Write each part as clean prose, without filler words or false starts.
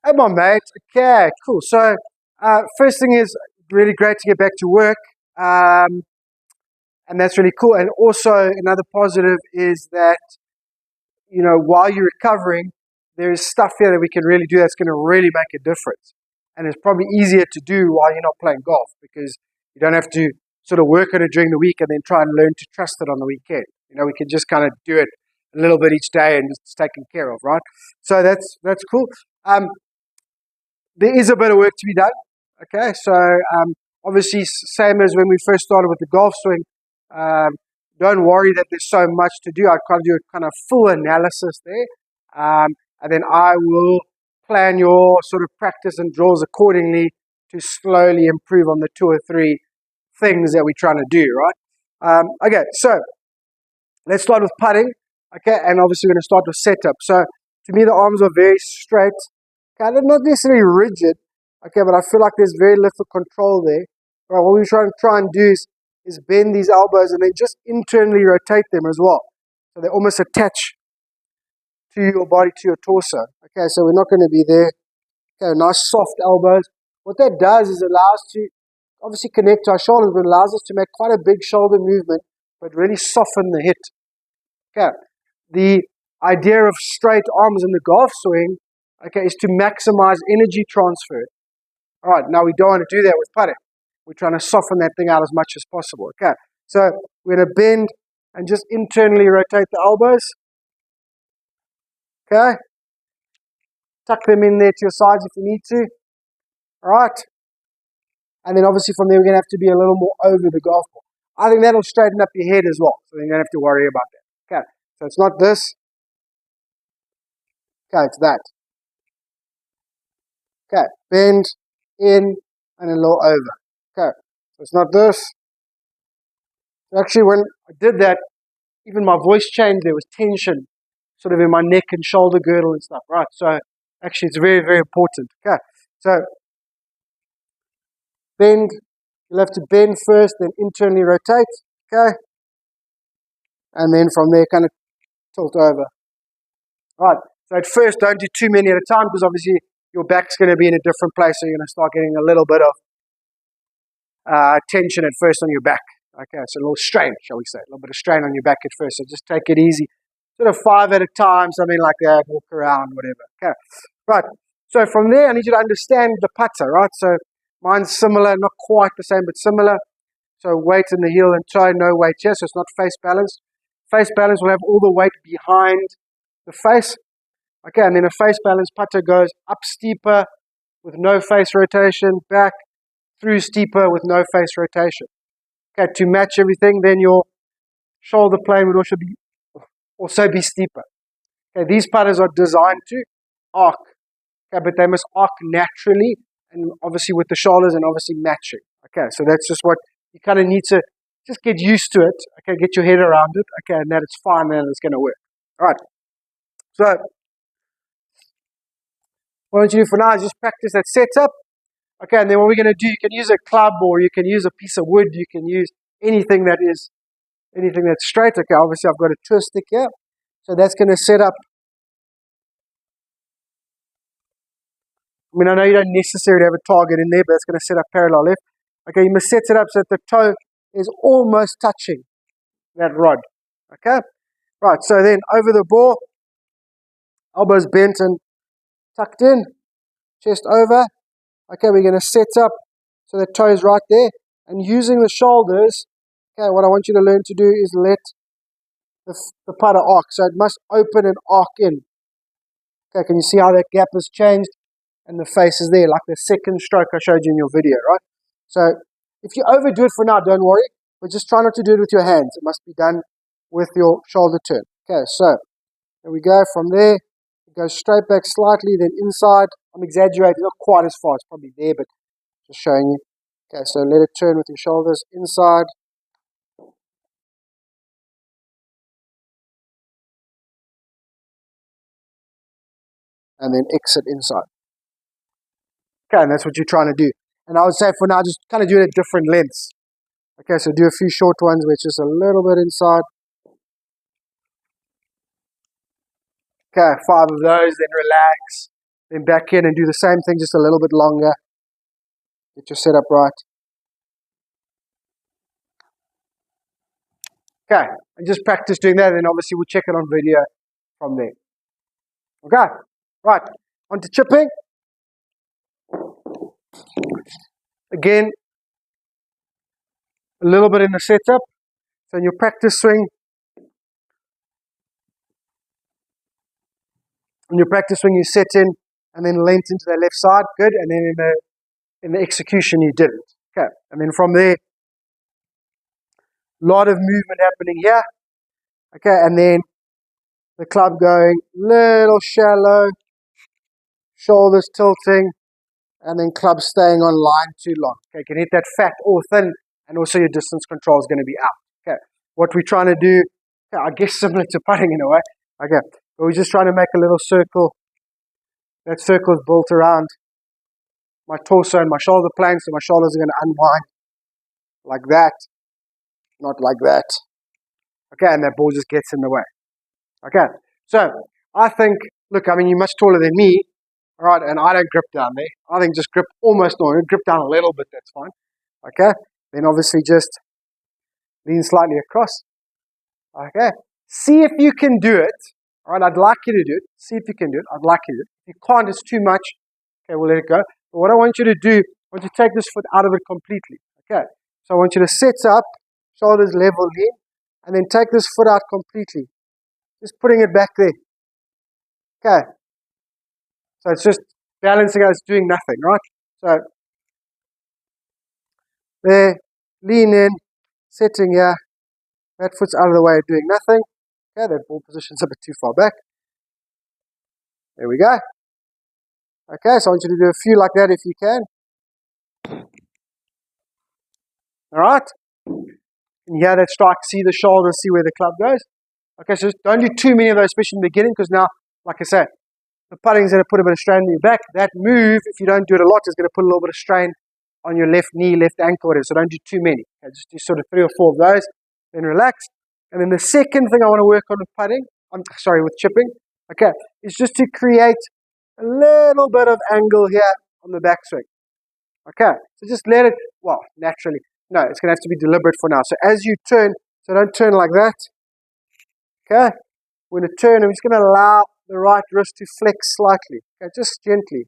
Hey, my mate. Okay, cool. So, first thing is really great to get back to work, and that's really cool. And also, another positive is that while you're recovering, there's stuff here that we can really do that's going to really make a difference. And it's probably easier to do while you're not playing golf because you don't have to sort of work on it during the week and then try and learn to trust it on the weekend. We can just kind of do it a little bit each day and it's taken care of, right? So that's cool. There is a bit of work to be done. Okay, so obviously, same as when we first started with the golf swing. Don't worry that there's so much to do. I can't do a kind of full analysis there, and then I will plan your sort of practice and drills accordingly to slowly improve on the 2 or 3 things that we're trying to do. Right? Okay, so let's start with putting. Okay, and obviously we're going to start with setup. So to me, the arms are very straight. Okay, they're not necessarily rigid, okay, but I feel like there's very little control there. Right, what we're try and do is bend these elbows and then just internally rotate them as well. So they almost attach to your body, to your torso. Okay, so we're not going to be there. Okay, nice soft elbows. What that does is allows to obviously connect to our shoulders, but allows us to make quite a big shoulder movement, but really soften the hit. Okay, the idea of straight arms in the golf swing, okay, is to maximize energy transfer. All right, now we don't want to do that with putting. We're trying to soften that thing out as much as possible. Okay, so we're going to bend and just internally rotate the elbows. Okay, tuck them in there to your sides if you need to. All right, and then obviously from there we're going to have to be a little more over the golf ball. I think that'll straighten up your head as well, so you don't have to worry about that. Okay, so it's not this. Okay, it's that. Okay, bend in and a little over. Okay, so it's not this. Actually, when I did that, even my voice changed. There was tension sort of in my neck and shoulder girdle and stuff, right? So actually it's very, very important. Okay, so bend. You'll have to bend first, then internally rotate. Okay, and then from there kind of tilt over. Right, so at first don't do too many at a time because obviously your back's going to be in a different place, so you're going to start getting a little bit of tension at first on your back. Okay, so a little strain, shall we say, a little bit of strain on your back at first. So just take it easy, sort of 5 at a time, something like that. Walk around, whatever. Okay, right. So from there, I need you to understand the putter, right? So mine's similar, not quite the same, but similar. So weight in the heel and toe, no weight here. So it's not face balance. Face balance will have all the weight behind the face. Okay, and then a face balance putter goes up steeper with no face rotation, back through steeper with no face rotation. Okay, to match everything, then your shoulder plane would also be steeper. Okay, these putters are designed to arc, okay, but they must arc naturally and obviously with the shoulders and obviously matching. Okay, so that's just what you kind of need to just get used to it. Okay, get your head around it. Okay, and that it's fine and it's going to work. All right. So what I want you to do for now is just practice that setup. Okay, and then what we're going to do, you can use a club or you can use a piece of wood. You can use anything that's straight. Okay, obviously I've got a twist stick here. So that's going to set up. I mean, I know you don't necessarily have a target in there, but it's going to set up parallel left. Okay, you must set it up so that the toe is almost touching that rod. Okay, right, so then over the ball, elbows bent and tucked in, chest over. Okay, we're going to set up so the toe is right there. And using the shoulders, okay, what I want you to learn to do is let the putter arc. So it must open and arc in. Okay, can you see how that gap has changed? And the face is there, like the second stroke I showed you in your video, right? So if you overdo it for now, don't worry. But just try not to do it with your hands. It must be done with your shoulder turn. Okay, so there we go. From there, it goes straight back slightly, then inside. I'm exaggerating, not quite as far. It's probably there, but just showing you. Okay, so let it turn with your shoulders inside. And then exit inside. Okay, and that's what you're trying to do. And I would say for now, just kind of do it at different lengths. Okay, so do a few short ones where it's just a little bit inside. Okay, 5 of those, then relax. Then back in and do the same thing, just a little bit longer. Get your setup right. Okay, and just practice doing that, and then obviously we'll check it on video from there. Okay, right, on to chipping. Again, a little bit in the setup. So in your practice swing, you set in and then length into the left side, good, and then in the execution you didn't. Okay, and then from there, a lot of movement happening here. Okay, and then the club going little shallow, shoulders tilting, and then club staying on line too long. Okay, you can hit that fat or thin, and also your distance control is going to be out. Okay, what we're trying to do, I guess similar to putting in a way. Okay, but we're just trying to make a little circle. That circle is built around my torso and my shoulder plane, so my shoulders are going to unwind like that, not like that. Okay, and that ball just gets in the way. Okay, so I think, look, I mean, you're much taller than me, all right, and I don't grip down there. I think just grip almost normal, grip down a little bit, that's fine. Okay, then obviously just lean slightly across. Okay, see if you can do it. All right, I'd like you to do it. See if you can do it. I'd like you to do it. If you can't, it's too much. Okay, we'll let it go. But what I want you to do, I want you to take this foot out of it completely. Okay, so I want you to sit up, shoulders level in, and then take this foot out completely. Just putting it back there. Okay, so it's just balancing out, it's doing nothing, right? So, there, lean in, sitting here, that foot's out of the way, doing nothing. Okay, that ball position's a bit too far back. There we go. Okay, so I want you to do a few like that if you can. Alright? And hear that strike, see the shoulder, see where the club goes. Okay, so don't do too many of those, especially in the beginning, because now, like I said, the putting's going to put a bit of strain on your back. That move, if you don't do it a lot, is going to put a little bit of strain on your left knee, left ankle, whatever. So don't do too many. Okay, just do sort of 3 or 4 of those, then relax. And then the second thing I want to work on with putting, with chipping, okay, is just to create a little bit of angle here on the backswing. Okay, so just let it, well, naturally. No, it's going to have to be deliberate for now. So as you turn, so don't turn like that. Okay, we're going to turn and we're just going to allow the right wrist to flex slightly. Okay, just gently.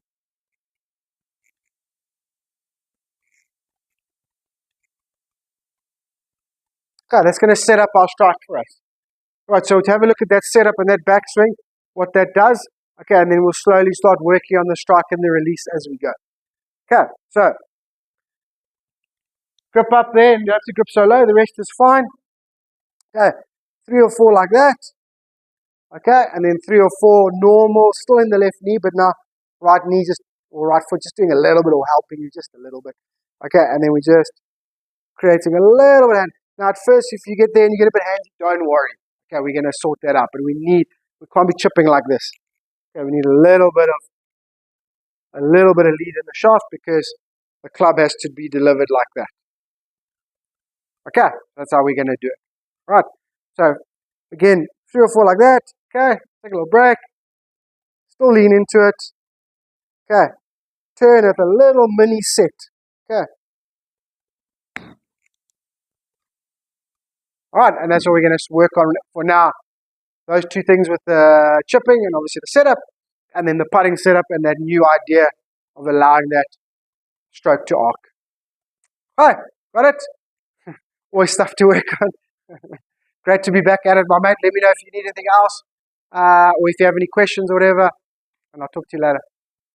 Okay, that's going to set up our strike for us. All right, so to have a look at that setup and that backswing, what that does. Okay, and then we'll slowly start working on the strike and the release as we go. Okay, so grip up there, and you don't have to grip so low, the rest is fine. Okay, 3 or 4 like that. Okay, and then 3 or 4 normal, still in the left knee, but now right knee just, or right foot just doing a little bit or helping you just a little bit. Okay, and then we're just creating a little bit of hand. Now at first, if you get there and you get a bit handy, don't worry. Okay, we're going to sort that out, but we can't be chipping like this. Okay, we need a little bit of lead in the shaft because the club has to be delivered like that. Okay, that's how we're going to do it. Right, so again, 3 or 4 like that. Okay, take a little break. Still lean into it. Okay, turn at a little mini set. Okay. Alright, and that's what we're going to work on for now. Those 2 things with the chipping and obviously the setup, and then the putting setup and that new idea of allowing that stroke to arc. Alright, got it? Always stuff to work on. Great to be back at it, my mate. Let me know if you need anything else, or if you have any questions or whatever, and I'll talk to you later.